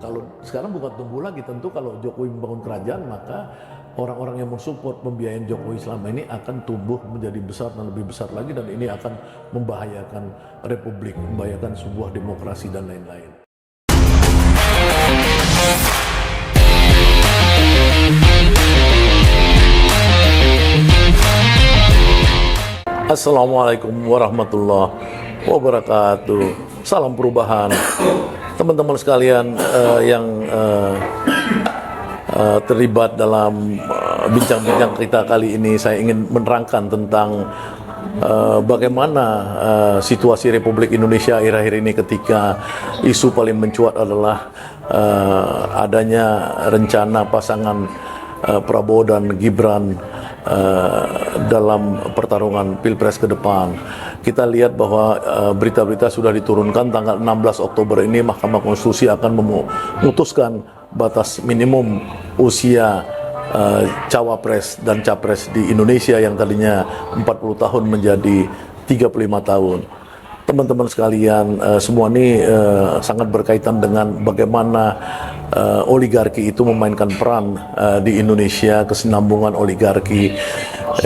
Kalau sekarang bukan tumbuh lagi, tentu kalau Jokowi membangun kerajaan, maka orang-orang yang mensupport pembiayaan Jokowi selama ini akan tumbuh menjadi besar dan lebih besar lagi, dan ini akan membahayakan republik, membahayakan sebuah demokrasi dan lain-lain. Assalamualaikum warahmatullahi wabarakatuh. Salam perubahan. Teman-teman sekalian yang terlibat dalam bincang-bincang kita kali ini, saya ingin menerangkan tentang bagaimana situasi Republik Indonesia akhir-akhir ini ketika isu paling mencuat adalah adanya rencana pasangan Prabowo dan Gibran dalam pertarungan Pilpres ke depan. Kita lihat bahwa berita-berita sudah diturunkan tanggal 16 Oktober ini Mahkamah Konstitusi akan memutuskan batas minimum usia cawapres dan capres di Indonesia yang tadinya 40 tahun menjadi 35 tahun. Teman-teman sekalian, semua ini sangat berkaitan dengan bagaimana oligarki itu memainkan peran di Indonesia, kesinambungan oligarki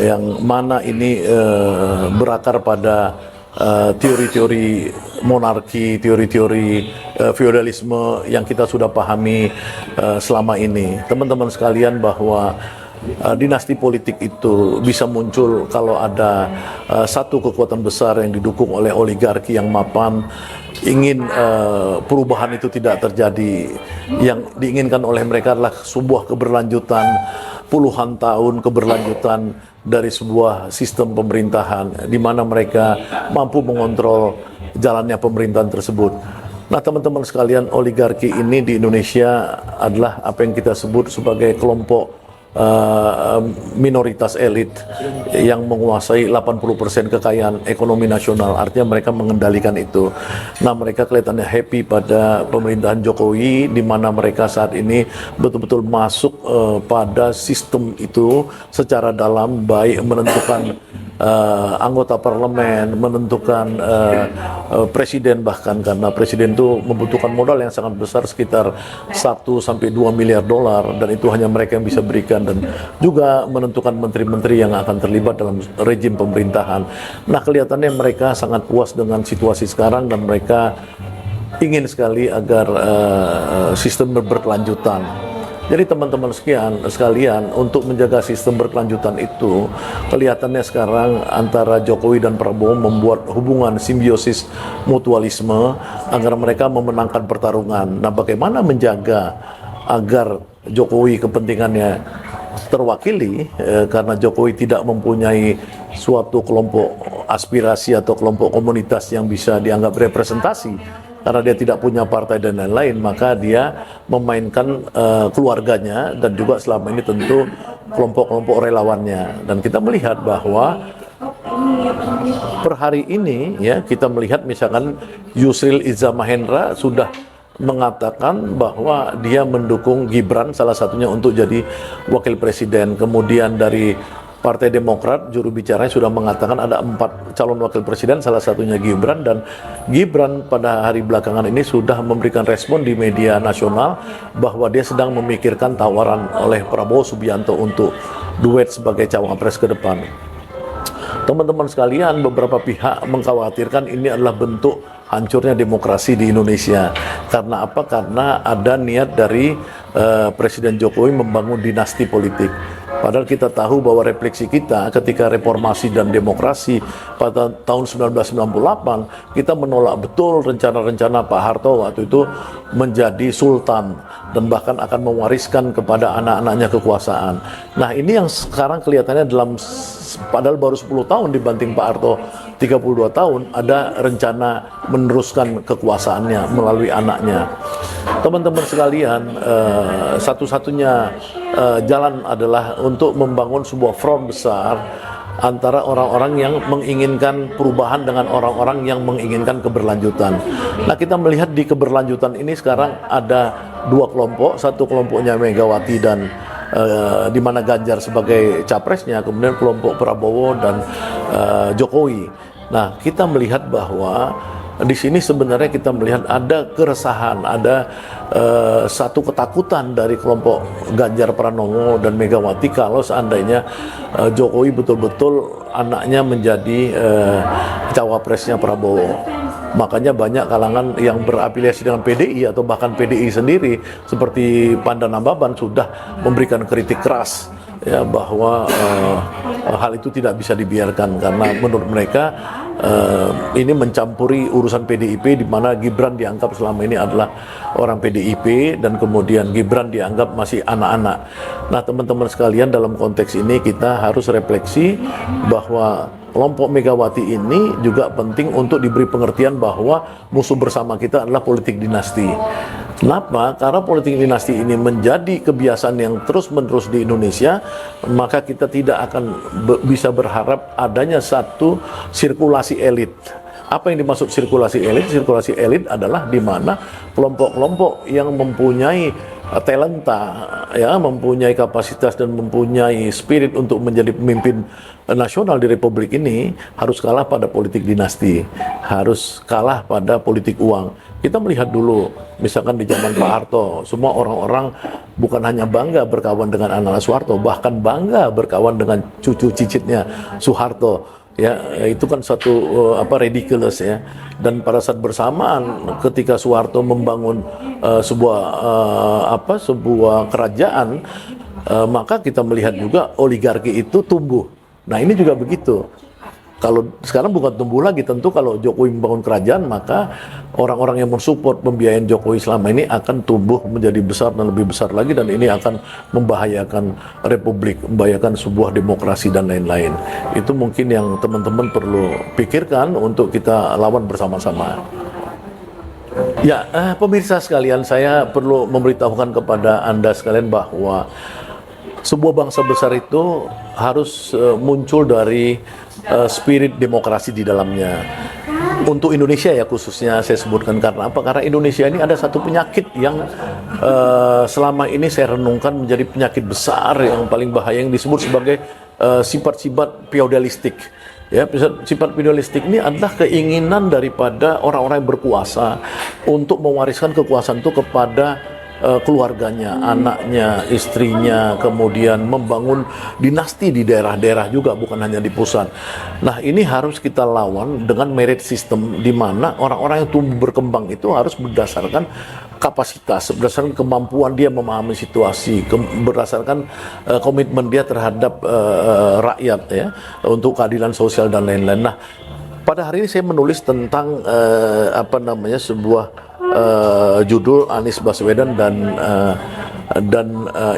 yang mana ini berakar pada teori-teori monarki, teori-teori feodalisme yang kita sudah pahami selama ini. Teman-teman sekalian, bahwa dinasti politik itu bisa muncul kalau ada satu kekuatan besar yang didukung oleh oligarki yang mapan, ingin perubahan itu tidak terjadi. Yang diinginkan oleh mereka adalah sebuah keberlanjutan, puluhan tahun keberlanjutan dari sebuah sistem pemerintahan di mana mereka mampu mengontrol jalannya pemerintahan tersebut. Nah, teman-teman sekalian, oligarki ini di Indonesia adalah apa yang kita sebut sebagai kelompok minoritas elit yang menguasai 80% kekayaan ekonomi nasional. Artinya mereka mengendalikan itu. Nah, mereka kelihatannya happy pada pemerintahan Jokowi, di mana mereka saat ini betul-betul masuk pada sistem itu secara dalam, baik menentukan anggota parlemen, menentukan presiden, bahkan karena presiden itu membutuhkan modal yang sangat besar, sekitar 1 sampai 2 miliar dolar, dan itu hanya mereka yang bisa berikan, dan juga menentukan menteri-menteri yang akan terlibat dalam rejim pemerintahan. Nah, kelihatannya mereka sangat puas dengan situasi sekarang, dan mereka ingin sekali agar sistem berkelanjutan. Jadi teman-teman sekalian, untuk menjaga sistem berkelanjutan itu, kelihatannya sekarang antara Jokowi dan Prabowo membuat hubungan simbiosis mutualisme agar mereka memenangkan pertarungan. Nah, bagaimana menjaga agar Jokowi kepentingannya terwakili, karena Jokowi tidak mempunyai suatu kelompok aspirasi atau kelompok komunitas yang bisa dianggap representasi, karena dia tidak punya partai dan lain-lain, maka dia memainkan keluarganya dan juga selama ini tentu kelompok-kelompok relawannya. Dan kita melihat bahwa per hari ini ya, kita melihat misalkan Yusril Iza Mahendra sudah mengatakan bahwa dia mendukung Gibran, salah satunya untuk jadi wakil presiden. Kemudian dari Partai Demokrat, juru bicaranya sudah mengatakan ada 4 calon wakil presiden, salah satunya Gibran, dan Gibran pada hari belakangan ini sudah memberikan respon di media nasional bahwa dia sedang memikirkan tawaran oleh Prabowo Subianto untuk duet sebagai cawapres ke depan. Teman-teman sekalian, beberapa pihak mengkhawatirkan ini adalah bentuk hancurnya demokrasi di Indonesia. Karena apa? Karena ada niat dari Presiden Jokowi membangun dinasti politik. Padahal kita tahu bahwa refleksi kita ketika reformasi dan demokrasi pada tahun 1998, kita menolak betul rencana-rencana Pak Harto waktu itu menjadi sultan dan bahkan akan mewariskan kepada anak-anaknya kekuasaan. Nah, ini yang sekarang kelihatannya padahal baru 10 tahun dibanting Pak Harto 32 tahun, ada rencana meneruskan kekuasaannya melalui anaknya. Teman-teman sekalian, satu-satunya jalan adalah untuk membangun sebuah front besar antara orang-orang yang menginginkan perubahan dengan orang-orang yang menginginkan keberlanjutan. Nah, kita melihat di keberlanjutan ini sekarang ada 2 kelompok, satu kelompoknya Megawati dan di mana Ganjar sebagai capresnya, kemudian kelompok Prabowo dan Jokowi. Nah, kita melihat bahwa di sini sebenarnya kita melihat ada keresahan, ada satu ketakutan dari kelompok Ganjar Pranowo dan Megawati kalau seandainya Jokowi betul-betul anaknya menjadi cawapresnya Prabowo. Makanya banyak kalangan yang berafiliasi dengan PDI atau bahkan PDI sendiri seperti Pandan Ambaban sudah memberikan kritik keras ya bahwa hal itu tidak bisa dibiarkan karena menurut mereka ini mencampuri urusan PDIP, di mana Gibran dianggap selama ini adalah orang PDIP dan kemudian Gibran dianggap masih anak-anak. Nah, teman-teman sekalian, dalam konteks ini kita harus refleksi bahwa kelompok Megawati ini juga penting untuk diberi pengertian bahwa musuh bersama kita adalah politik dinasti. Kenapa? Karena politik dinasti ini menjadi kebiasaan yang terus-menerus di Indonesia, maka kita tidak akan bisa berharap adanya satu sirkulasi elit. Apa yang dimaksud sirkulasi elit? Sirkulasi elit adalah di mana kelompok-kelompok yang mempunyai talenta, ya, mempunyai kapasitas dan mempunyai spirit untuk menjadi pemimpin nasional di Republik ini harus kalah pada politik dinasti, harus kalah pada politik uang. Kita melihat dulu, misalkan di zaman Pak Harto, semua orang-orang bukan hanya bangga berkawan dengan anak Soeharto, bahkan bangga berkawan dengan cucu cicitnya Soeharto. Ya, itu kan satu ridiculous ya. Dan pada saat bersamaan ketika Soeharto membangun sebuah kerajaan, maka kita melihat juga oligarki itu tumbuh. Nah, ini juga begitu. Kalau sekarang bukan tumbuh lagi, tentu kalau Jokowi membangun kerajaan, maka orang-orang yang mensupport pembiayaan Jokowi selama ini akan tumbuh menjadi besar dan lebih besar lagi, dan ini akan membahayakan Republik, membahayakan sebuah demokrasi dan lain-lain. Itu mungkin yang teman-teman perlu pikirkan untuk kita lawan bersama-sama. Ya, pemirsa sekalian, saya perlu memberitahukan kepada Anda sekalian bahwa sebuah bangsa besar itu harus muncul dari spirit demokrasi di dalamnya. Untuk Indonesia ya khususnya saya sebutkan, karena apa? Karena Indonesia ini ada satu penyakit yang selama ini saya renungkan menjadi penyakit besar yang paling bahaya, yang disebut sebagai sifat-sifat feodalistik. Ya, sifat feodalistik ini adalah keinginan daripada orang-orang yang berkuasa untuk mewariskan kekuasaan itu kepada keluarganya, anaknya, istrinya, kemudian membangun dinasti di daerah-daerah juga, bukan hanya di pusat. Nah, ini harus kita lawan dengan merit system, di mana orang-orang yang tumbuh berkembang itu harus berdasarkan kapasitas, berdasarkan kemampuan dia memahami situasi, berdasarkan komitmen dia terhadap rakyat ya, untuk keadilan sosial dan lain-lain. Nah, pada hari ini saya menulis tentang sebuah judul Anies Baswedan dan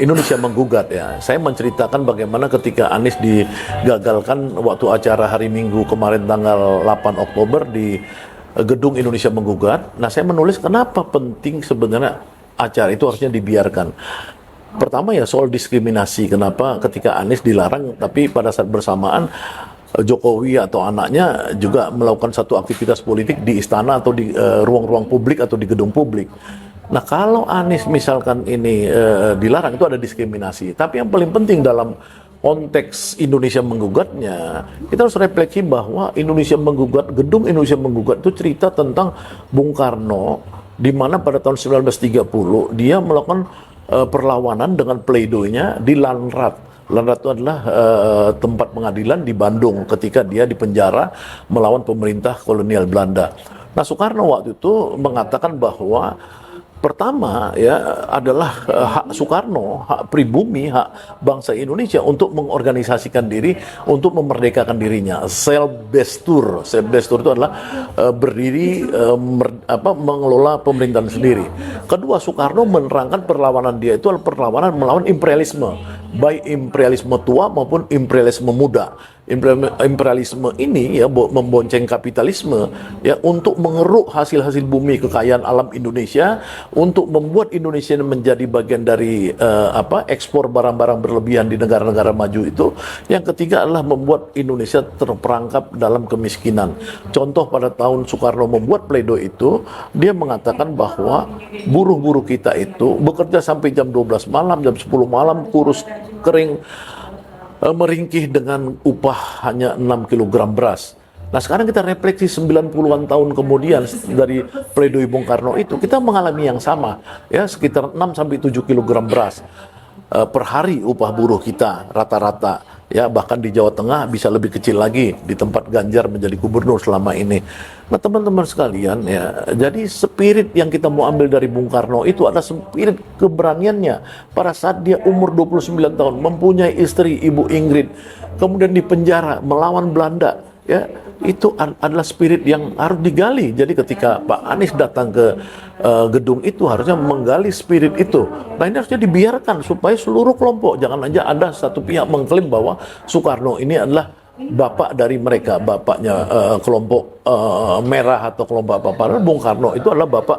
Indonesia Menggugat ya. Saya menceritakan bagaimana ketika Anies digagalkan waktu acara hari Minggu kemarin tanggal 8 Oktober di gedung Indonesia Menggugat. Nah, saya menulis kenapa penting sebenarnya acara itu harusnya dibiarkan. Pertama ya soal diskriminasi. Kenapa ketika Anies dilarang tapi pada saat bersamaan Jokowi atau anaknya juga melakukan satu aktivitas politik di istana atau di ruang-ruang publik atau di gedung publik. Nah, kalau Anies misalkan ini dilarang, itu ada diskriminasi. Tapi yang paling penting dalam konteks Indonesia Menggugatnya, kita harus refleksi bahwa Indonesia Menggugat, gedung Indonesia Menggugat itu cerita tentang Bung Karno, di mana pada tahun 1930 dia melakukan perlawanan dengan pleidoinya di Landrat. Landrat itu adalah tempat pengadilan di Bandung ketika dia dipenjara melawan pemerintah kolonial Belanda. Nah, Soekarno waktu itu mengatakan bahwa pertama ya adalah hak Soekarno, hak pribumi, hak bangsa Indonesia untuk mengorganisasikan diri, untuk memerdekakan dirinya. Self-destur itu adalah berdiri mengelola pemerintahan sendiri. Kedua, Soekarno menerangkan perlawanan dia itu adalah perlawanan melawan imperialisme, baik imperialisme tua maupun imperialisme muda. Imperialisme ini ya membonceng kapitalisme ya untuk mengeruk hasil-hasil bumi, kekayaan alam Indonesia, untuk membuat Indonesia menjadi bagian dari ekspor barang-barang berlebihan di negara-negara maju itu. Yang ketiga adalah membuat Indonesia terperangkap dalam kemiskinan. Contoh, pada tahun Soekarno membuat pledoi itu, dia mengatakan bahwa buruh-buruh kita itu bekerja sampai jam 12 malam, jam 10 malam, kurus kering, meringkih dengan upah hanya 6 kg beras. Nah sekarang kita refleksi 90-an tahun kemudian dari pledoi Bung Karno itu, kita mengalami yang sama, ya sekitar 6-7 kilogram beras per hari upah buruh kita rata-rata, ya bahkan di Jawa Tengah bisa lebih kecil lagi di tempat Ganjar menjadi gubernur selama ini. Nah teman-teman sekalian, ya jadi spirit yang kita mau ambil dari Bung Karno itu adalah spirit keberaniannya pada saat dia umur 29 tahun mempunyai istri Ibu Ingrid, kemudian dipenjara melawan Belanda, ya itu adalah spirit yang harus digali. Jadi ketika Pak Anies datang ke gedung itu harusnya menggali spirit itu. Nah ini harusnya dibiarkan supaya seluruh kelompok, jangan aja ada satu pihak mengklaim bahwa Soekarno ini adalah bapak dari mereka, bapaknya kelompok merah atau kelompok apa. Padahal Bung Karno itu adalah bapak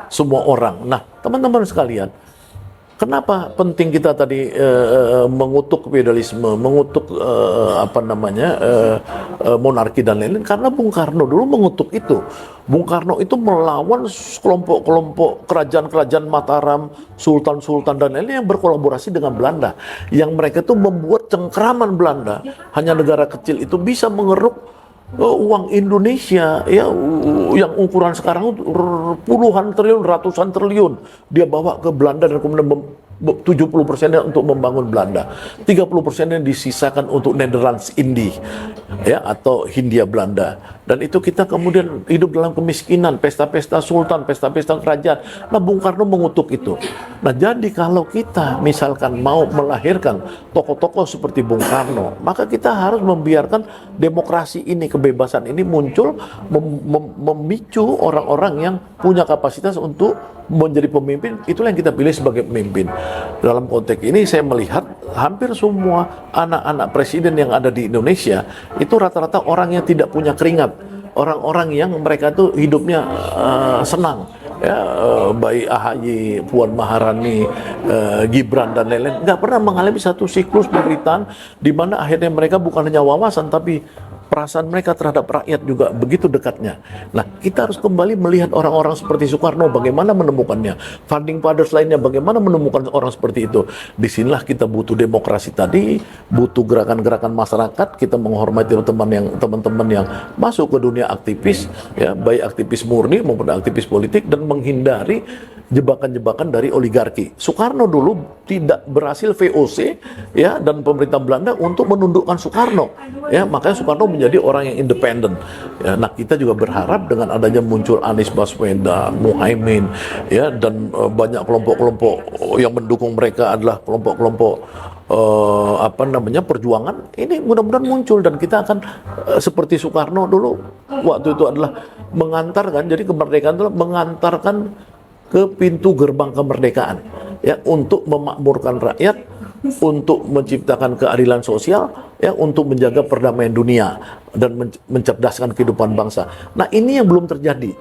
semua orang. Nah teman-teman sekalian, kenapa penting kita tadi mengutuk feodalisme, mengutuk monarki dan lain-lain? Karena Bung Karno dulu mengutuk itu. Bung Karno itu melawan kelompok-kelompok kerajaan-kerajaan Mataram, sultan-sultan dan lain-lain yang berkolaborasi dengan Belanda. Yang mereka itu membuat cengkraman Belanda. Hanya negara kecil itu bisa mengeruk uang Indonesia, ya yang ukuran sekarang puluhan triliun, ratusan triliun dia bawa ke Belanda, dan kemudian 70% untuk membangun Belanda, 30% disisakan untuk Nederlands Indie, ya atau Hindia Belanda. Dan itu kita kemudian hidup dalam kemiskinan, pesta-pesta sultan, pesta-pesta kerajaan. Nah Bung Karno mengutuk itu. Nah jadi kalau kita misalkan mau melahirkan tokoh-tokoh seperti Bung Karno, maka kita harus membiarkan demokrasi ini, kebebasan ini muncul, memicu orang-orang yang punya kapasitas untuk menjadi pemimpin. Itulah yang kita pilih sebagai pemimpin. Dalam konteks ini saya melihat hampir semua anak-anak presiden yang ada di Indonesia itu rata-rata orang yang tidak punya keringat, orang-orang yang mereka tuh hidupnya senang, ya baik AHY, Puan Maharani, Gibran dan lain-lain, nggak pernah mengalami satu siklus pemerintahan di mana akhirnya mereka bukan hanya wawasan tapi perasaan mereka terhadap rakyat juga begitu dekatnya. Nah, kita harus kembali melihat orang-orang seperti Soekarno, bagaimana menemukannya. Founding fathers lainnya, bagaimana menemukan orang seperti itu. Disinilah kita butuh demokrasi tadi, butuh gerakan-gerakan masyarakat, kita menghormati teman-teman yang masuk ke dunia aktivis, ya baik aktivis murni maupun aktivis politik, dan menghindari jebakan-jebakan dari oligarki. Soekarno dulu tidak berhasil VOC, ya, dan pemerintah Belanda untuk menundukkan Soekarno, ya, makanya Soekarno menjadi orang yang independen. Ya, nah kita juga berharap dengan adanya muncul Anies Baswedan, Muhaimin, ya, dan banyak kelompok-kelompok yang mendukung mereka adalah kelompok-kelompok perjuangan, ini mudah-mudahan muncul, dan kita akan seperti Soekarno dulu waktu itu adalah mengantarkan, jadi kemerdekaan itu mengantarkan ke pintu gerbang kemerdekaan, ya, untuk memakmurkan rakyat, untuk menciptakan keadilan sosial, ya, untuk menjaga perdamaian dunia dan mencerdaskan kehidupan bangsa. Nah ini yang belum terjadi.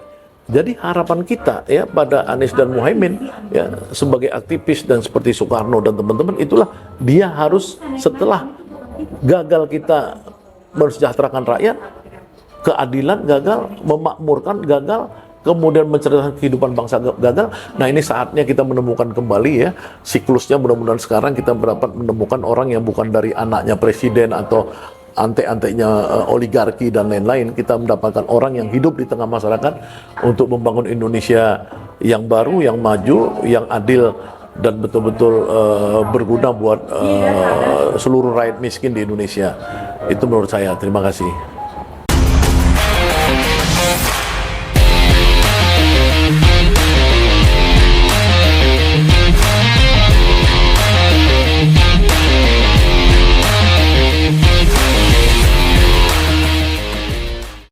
Jadi harapan kita, ya, pada Anies dan Muhaimin, ya, sebagai aktivis dan seperti Soekarno dan teman-teman, itulah dia harus setelah gagal kita mensejahterakan rakyat, keadilan gagal, memakmurkan gagal, kemudian mencerdaskan kehidupan bangsa gagal. Nah ini saatnya kita menemukan kembali, ya, siklusnya. Mudah-mudahan sekarang kita dapat menemukan orang yang bukan dari anaknya presiden atau ante-antenya oligarki dan lain-lain. Kita mendapatkan orang yang hidup di tengah masyarakat untuk membangun Indonesia yang baru, yang maju, yang adil, dan betul-betul berguna buat seluruh rakyat miskin di Indonesia. Itu menurut saya. Terima kasih.